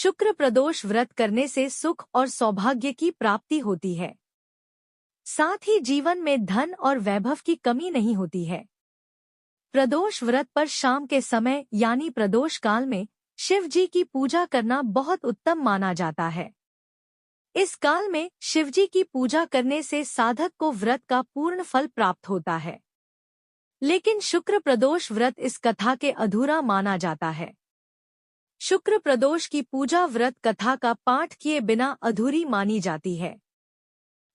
शुक्र प्रदोष व्रत करने से सुख और सौभाग्य की प्राप्ति होती है। साथ ही जीवन में धन और वैभव की कमी नहीं होती है। प्रदोष व्रत पर शाम के समय यानी प्रदोष काल में शिव जी की पूजा करना बहुत उत्तम माना जाता है। इस काल में शिव जी की पूजा करने से साधक को व्रत का पूर्ण फल प्राप्त होता है। लेकिन शुक्र प्रदोष व्रत इस कथा के अधूरा माना जाता है। शुक्र प्रदोष की पूजा व्रत कथा का पाठ किए बिना अधूरी मानी जाती है।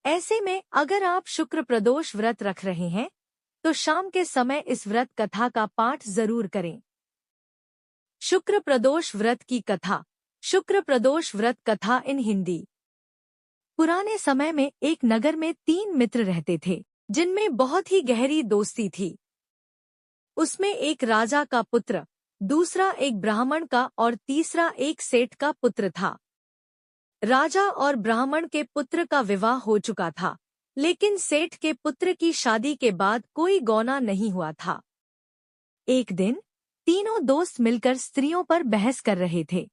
ऐसे में अगर आप शुक्र प्रदोष व्रत रख रहे हैं तो शाम के समय इस व्रत कथा का पाठ जरूर करें। शुक्र प्रदोष व्रत की कथा। शुक्र प्रदोष व्रत कथा इन हिंदी। पुराने समय में एक नगर में 3 मित्र रहते थे जिनमें बहुत ही गहरी दोस्ती थी। उसमें एक राजा का पुत्र, दूसरा एक ब्राह्मण का और तीसरा एक सेठ का पुत्र था। राजा और ब्राह्मण के पुत्र का विवाह हो चुका था, लेकिन सेठ के पुत्र की शादी के बाद कोई गौना नहीं हुआ था। एक दिन तीनों दोस्त मिलकर स्त्रियों पर बहस कर रहे थे।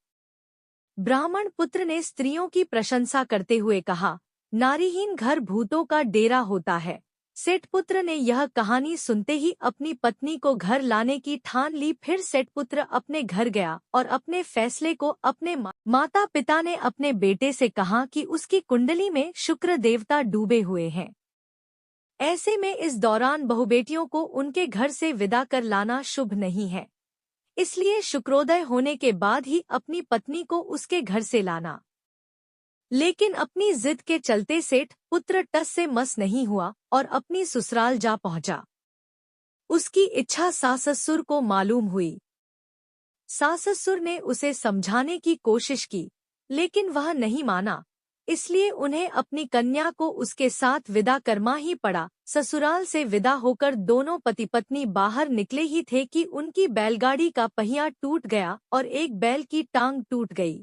ब्राह्मण पुत्र ने स्त्रियों की प्रशंसा करते हुए कहा, नारीहीन घर भूतों का डेरा होता है। सेठ पुत्र ने यह कहानी सुनते ही अपनी पत्नी को घर लाने की ठान ली। फिर सेठ पुत्र अपने घर गया और अपने फैसले को अपने माता पिता ने अपने बेटे से कहा कि उसकी कुंडली में शुक्र देवता डूबे हुए हैं। ऐसे में इस दौरान बहुबेटियों को उनके घर से विदा कर लाना शुभ नहीं है, इसलिए शुक्रोदय होने के बाद ही अपनी पत्नी को उसके घर से लाना। लेकिन अपनी जिद के चलते सेठ पुत्र टस से मस नहीं हुआ और अपनी ससुराल जा पहुंचा। उसकी इच्छा सास ससुर को मालूम हुई। सास ससुर ने उसे समझाने की कोशिश की, लेकिन वह नहीं माना, इसलिए उन्हें अपनी कन्या को उसके साथ विदा करना ही पड़ा। ससुराल से विदा होकर दोनों पति पत्नी बाहर निकले ही थे कि उनकी बैलगाड़ी का पहिया टूट गया और एक बैल की टांग टूट गई।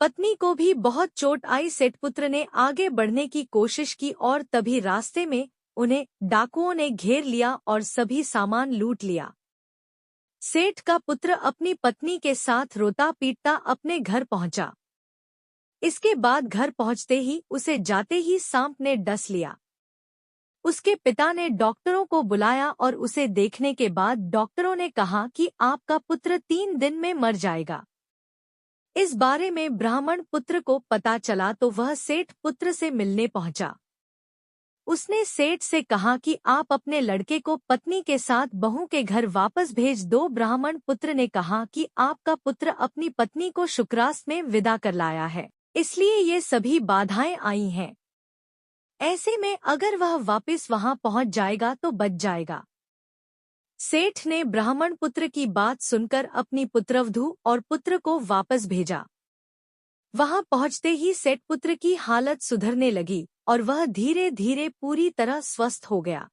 पत्नी को भी बहुत चोट आई। सेठ पुत्र ने आगे बढ़ने की कोशिश की और तभी रास्ते में उन्हें डाकुओं ने घेर लिया और सभी सामान लूट लिया। सेठ का पुत्र अपनी पत्नी के साथ रोता पीटता अपने घर पहुंचा। इसके बाद घर पहुंचते ही उसे जाते ही सांप ने डस लिया। उसके पिता ने डॉक्टरों को बुलाया और उसे देखने के बाद डॉक्टरों ने कहा कि आपका पुत्र 3 दिन में मर जाएगा। इस बारे में ब्राह्मण पुत्र को पता चला तो वह सेठ पुत्र से मिलने पहुंचा। उसने सेठ से कहा कि आप अपने लड़के को पत्नी के साथ बहू के घर वापस भेज दो। ब्राह्मण पुत्र ने कहा कि आपका पुत्र अपनी पत्नी को शुक्रास में विदा कर लाया है, इसलिए ये सभी बाधाएं आई हैं। ऐसे में अगर वह वापस वहां पहुंच जाएगा तो बच जाएगा। सेठ ने ब्राह्मण पुत्र की बात सुनकर अपनी पुत्रवधू और पुत्र को वापस भेजा। वहां पहुंचते ही सेठ पुत्र की हालत सुधरने लगी और वह धीरे धीरे पूरी तरह स्वस्थ हो गया।